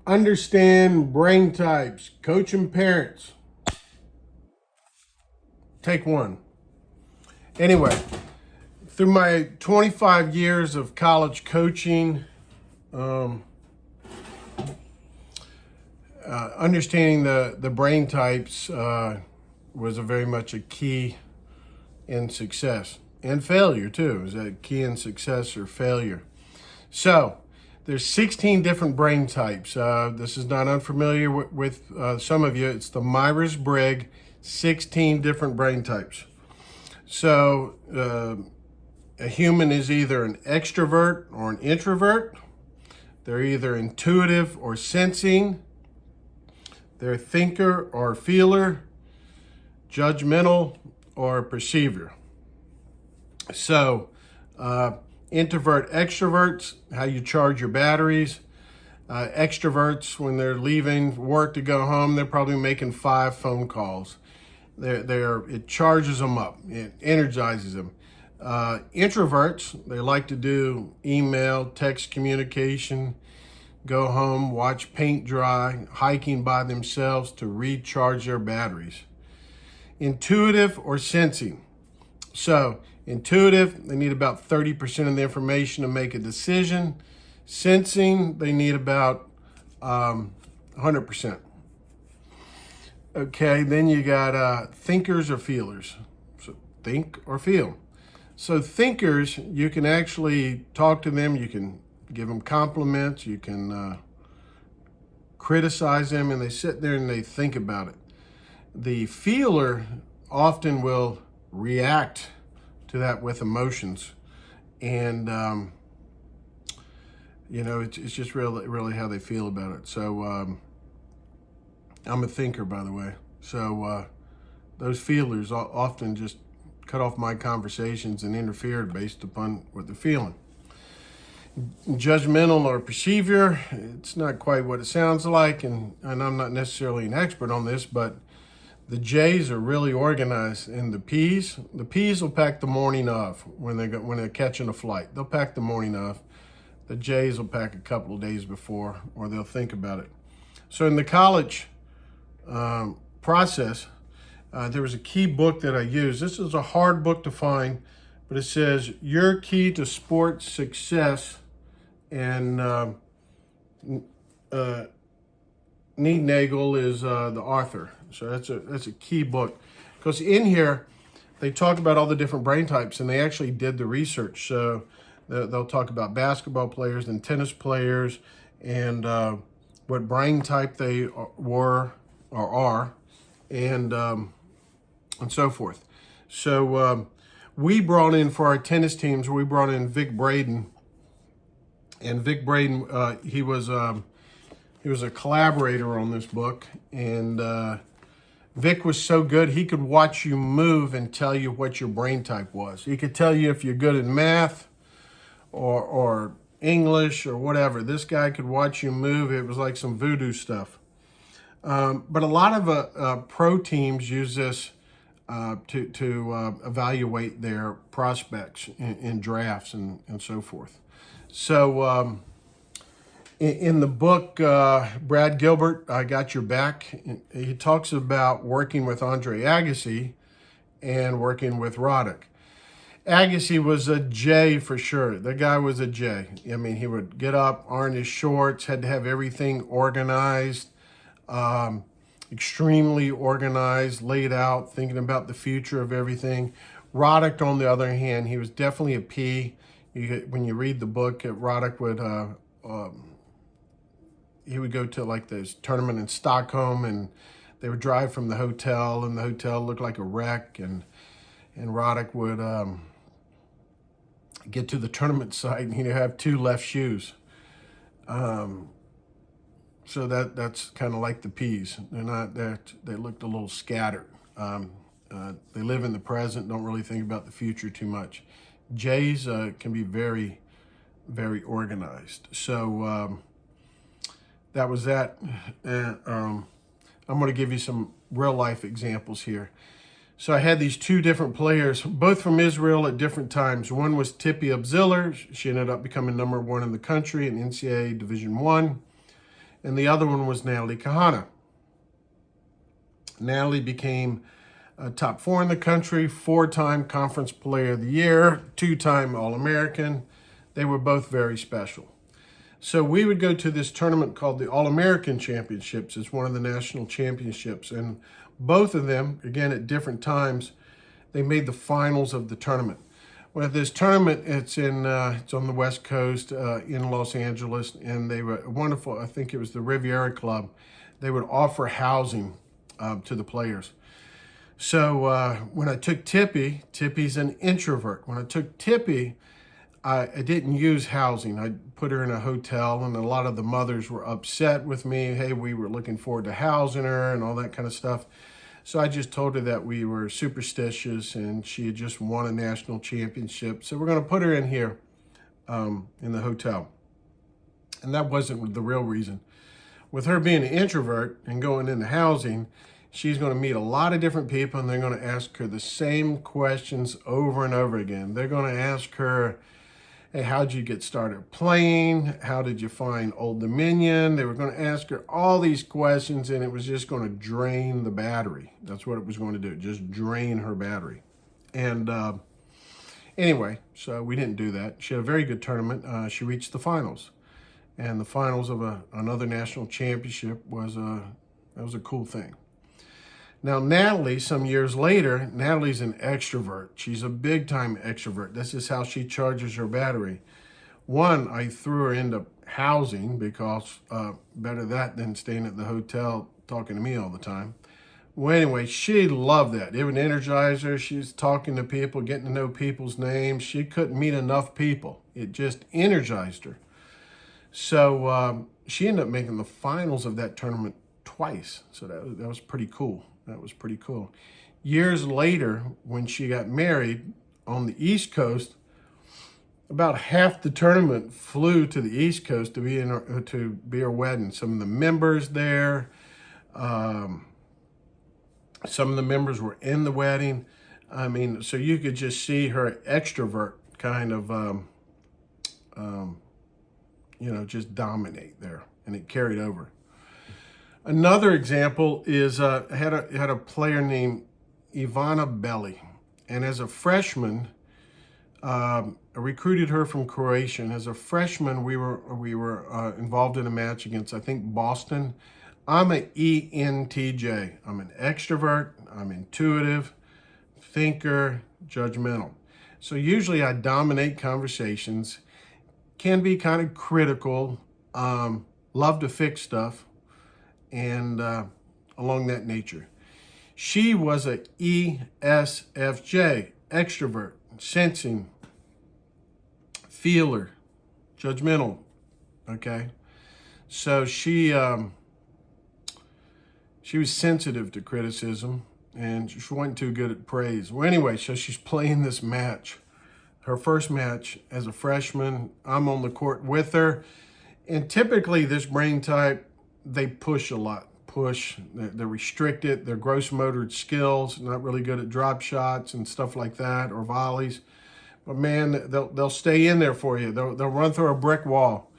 Understand brain types. Coaching parents. Take one. Anyway, through my 25 years of college coaching, understanding the brain types was very much a key in success and failure too. Is that key in success or failure? So there's 16 different brain types. This is not unfamiliar with some of you. It's the Myers-Briggs 16 different brain types. So a human is either an extrovert or an introvert. They're either intuitive or sensing. They're a thinker or a feeler, judgmental or a perceiver. So introvert, extroverts, how you charge your batteries. Extroverts, when they're leaving work to go home, they're probably making 5 phone calls. It charges them up. It energizes them. Introverts, they like to do email, text communication, go home, watch paint dry, hiking by themselves to recharge their batteries. Intuitive or sensing. So intuitive, they need about 30% of the information to make a decision. Sensing, they need about 100%. Okay, then you got thinkers or feelers. So think or feel. So thinkers, you can actually talk to them, you can give them compliments, you can criticize them, and they sit there and they think about it. The feeler often will react to that with emotions, and it's just really how they feel about it. So I'm a thinker, by the way. So those feelers often just cut off my conversations and interfered based upon what they're feeling. Judgmental or perceiver, it's not quite what it sounds like, and I'm not necessarily an expert on this, but the J's are really organized, and the P's will pack the morning of when they're catching a flight. They'll pack the morning of. The J's will pack a couple of days before, or they'll think about it. So in the college process, there was a key book that I used. This is a hard book to find, but it says Your Key to Sports Success, and Nagel is the author. So that's a key book, because in here they talk about all the different brain types, and they actually did the research. So they'll talk about basketball players and tennis players, and what brain type they were or are, and so forth. So we brought in, for our tennis teams, we brought in Vic Braden, and Vic Braden, he was a collaborator on this book, and Vic was so good, he could watch you move and tell you what your brain type was. He could tell you if you're good in math or English or whatever. This guy could watch you move. It was like some voodoo stuff. But a lot of pro teams use this to evaluate their prospects in drafts and so forth. So in the book, Brad Gilbert, I Got Your Back, he talks about working with Andre Agassi and working with Roddick. Agassi was a J for sure. The guy was a J. I mean, he would get up, iron his shorts, had to have everything organized, extremely organized, laid out, thinking about the future of everything. Roddick, on the other hand, he was definitely a P. When you read the book, Roddick would he would go to like this tournament in Stockholm, and they would drive from the hotel, and the hotel looked like a wreck, and Roddick would get to the tournament site, and he'd have 2 left shoes. So that's kind of like the P's. They're not that, they looked a little scattered. They live in the present, don't really think about the future too much. J's can be very, very organized. So that was that. I'm going to give you some real life examples here. So I had these 2 different players, both from Israel at different times. One was Tippy Abziller. She ended up becoming #1 in the country in NCAA Division I. and the other one was Natalie Kahana. Natalie became top 4 in the country, 4-time Conference Player of the Year, 2-time All-American. They were both very special. So we would go to this tournament called the All-American Championships. It's one of the national championships. And both of them, again, at different times, they made the finals of the tournament. Well, this tournament, it's on the West Coast in Los Angeles, and they were wonderful. I think it was the Riviera Club. They would offer housing to the players. So when I took Tippy's an introvert. When I took Tippy, I didn't use housing. I put her in a hotel, and a lot of the mothers were upset with me. Hey, we were looking forward to housing her and all that kind of stuff. So I just told her that we were superstitious and she had just won a national championship. So we're going to put her in here in the hotel. And that wasn't the real reason. With her being an introvert and going into housing, she's going to meet a lot of different people, and they're going to ask her the same questions over and over again. They're going to ask her, hey, how'd you get started playing? How did you find Old Dominion? They were going to ask her all these questions, and it was just going to drain the battery. That's what it was going to do, just drain her battery. And anyway, so we didn't do that. She had a very good tournament. She reached the finals. And the finals of another national championship was a cool thing. Now, Natalie, some years later, Natalie's an extrovert. She's a big-time extrovert. This is how she charges her battery. One, I threw her into housing because better that than staying at the hotel talking to me all the time. Well, anyway, she loved that. It would energize her. She's talking to people, getting to know people's names. She couldn't meet enough people. It just energized her. So she ended up making the finals of that tournament twice. So that was pretty cool. That was pretty cool. Years later, when she got married on the East Coast, about half the tournament flew to the East Coast to be her wedding. Some of the members there, some of the members were in the wedding. I mean, so you could just see her extrovert kind of, just dominate there, and it carried over. Another example is I had a player named Ivana Belli, and as a freshman, I recruited her from Croatia. And as a freshman, we were involved in a match against, I think, Boston. I'm an ENTJ. I'm an extrovert. I'm intuitive, thinker, judgmental. So usually I dominate conversations, can be kind of critical, love to fix stuff, and along that nature. She was a ESFJ, extrovert, sensing, feeler, judgmental, okay? So she was sensitive to criticism, and she wasn't too good at praise. Well, anyway, so she's playing this match, her first match as a freshman. I'm on the court with her, and typically this brain type, they push a lot. They're restricted, their gross motor skills, not really good at drop shots and stuff like that, or volleys. But man, they'll stay in there for you. They'll run through a brick wall.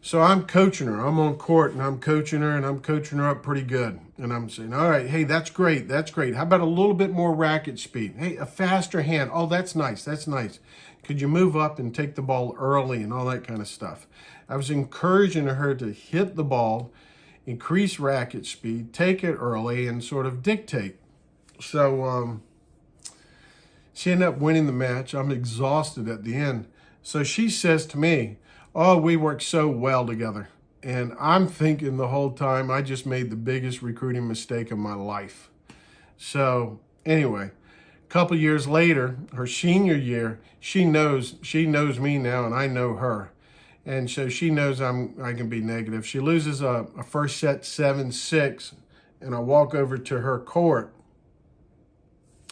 So I'm coaching her. I'm on court, and I'm coaching her, and I'm coaching her up pretty good. And I'm saying, all right, hey, that's great. That's great. How about a little bit more racket speed? Hey, a faster hand. Oh, that's nice. That's nice. Could you move up and take the ball early and all that kind of stuff? I was encouraging her to hit the ball, increase racket speed, take it early, and sort of dictate. So she ended up winning the match. I'm exhausted at the end. So she says to me, oh, we work so well together. And I'm thinking the whole time I just made the biggest recruiting mistake of my life. So anyway, a couple years later, her senior year, she knows me now, and I know her. And so she knows I can be negative. She loses a first set 7-6, and I walk over to her court.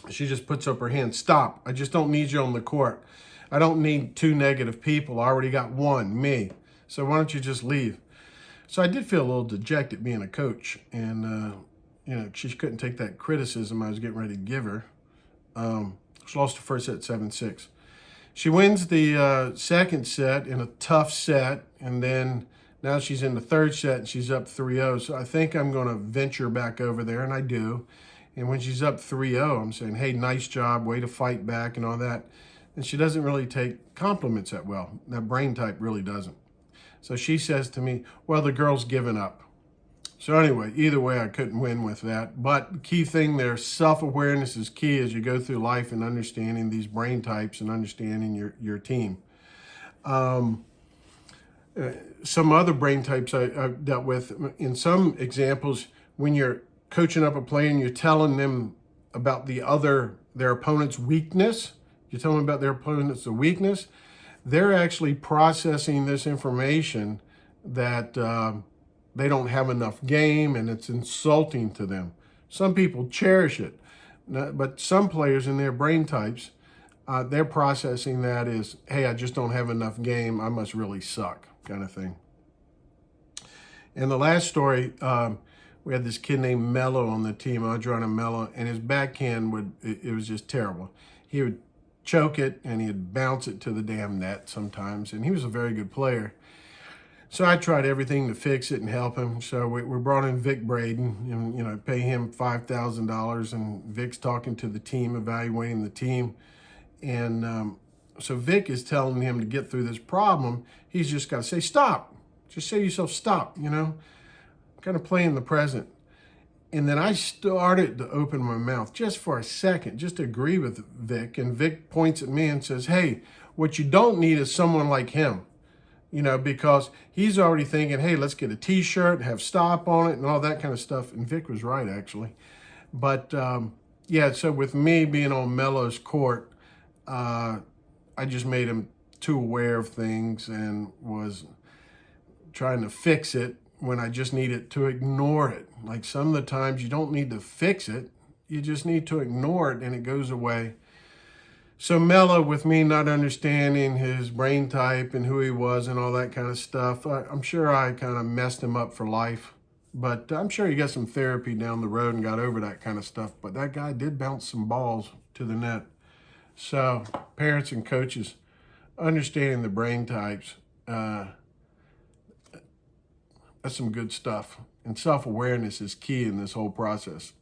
She just puts up her hand. Stop. I just don't need you on the court. I don't need 2 negative people. I already got 1, me. So why don't you just leave? So I did feel a little dejected being a coach. And, she couldn't take that criticism I was getting ready to give her. She lost the first set 7-6. She wins the second set in a tough set, and then Now she's in the third set and she's up 3-0. So I think I'm going to venture back over there, and I do. And when she's up 3-0, I'm saying, hey, nice job, way to fight back and all that. And she doesn't really take compliments that well. That brain type really doesn't. So she says to me, well, the girl's given up. So anyway, either way, I couldn't win with that. But the key thing there, self-awareness is key as you go through life and understanding these brain types and understanding your team. Some other brain types I've dealt with, in some examples, when you're coaching up a player and you're telling them about their opponent's weakness, you tell them about their opponent's weakness, they're actually processing this information that they don't have enough game and it's insulting to them. Some people cherish it, but some players in their brain types, they're processing that as, hey, I just don't have enough game, I must really suck, kind of thing. And the last story, we had this kid named Mello on the team, Adriano Mello, and his backhand it was just terrible. He would choke it and he'd bounce it to the damn net sometimes, and he was a very good player. So I tried everything to fix it and help him. So we brought in Vic Braden, and pay him $5,000, and Vic's talking to the team, evaluating the team. And so Vic is telling him to get through this problem, he's just got to say, stop. Just say to yourself, stop, kind of play in the present. And then I started to open my mouth just for a second, just to agree with Vic. And Vic points at me and says, hey, what you don't need is someone like him, because he's already thinking, hey, let's get a T-shirt, have stop on it and all that kind of stuff. And Vic was right, actually. But yeah, so with me being on Mello's court, I just made him too aware of things and was trying to fix it when I just needed to ignore it. Like some of the times you don't need to fix it, you just need to ignore it and it goes away. So Mello, with me not understanding his brain type and who he was and all that kind of stuff, I'm sure I kind of messed him up for life. But I'm sure he got some therapy down the road and got over that kind of stuff. But that guy did bounce some balls to the net. So parents and coaches, understanding the brain types, that's some good stuff. And self-awareness is key in this whole process.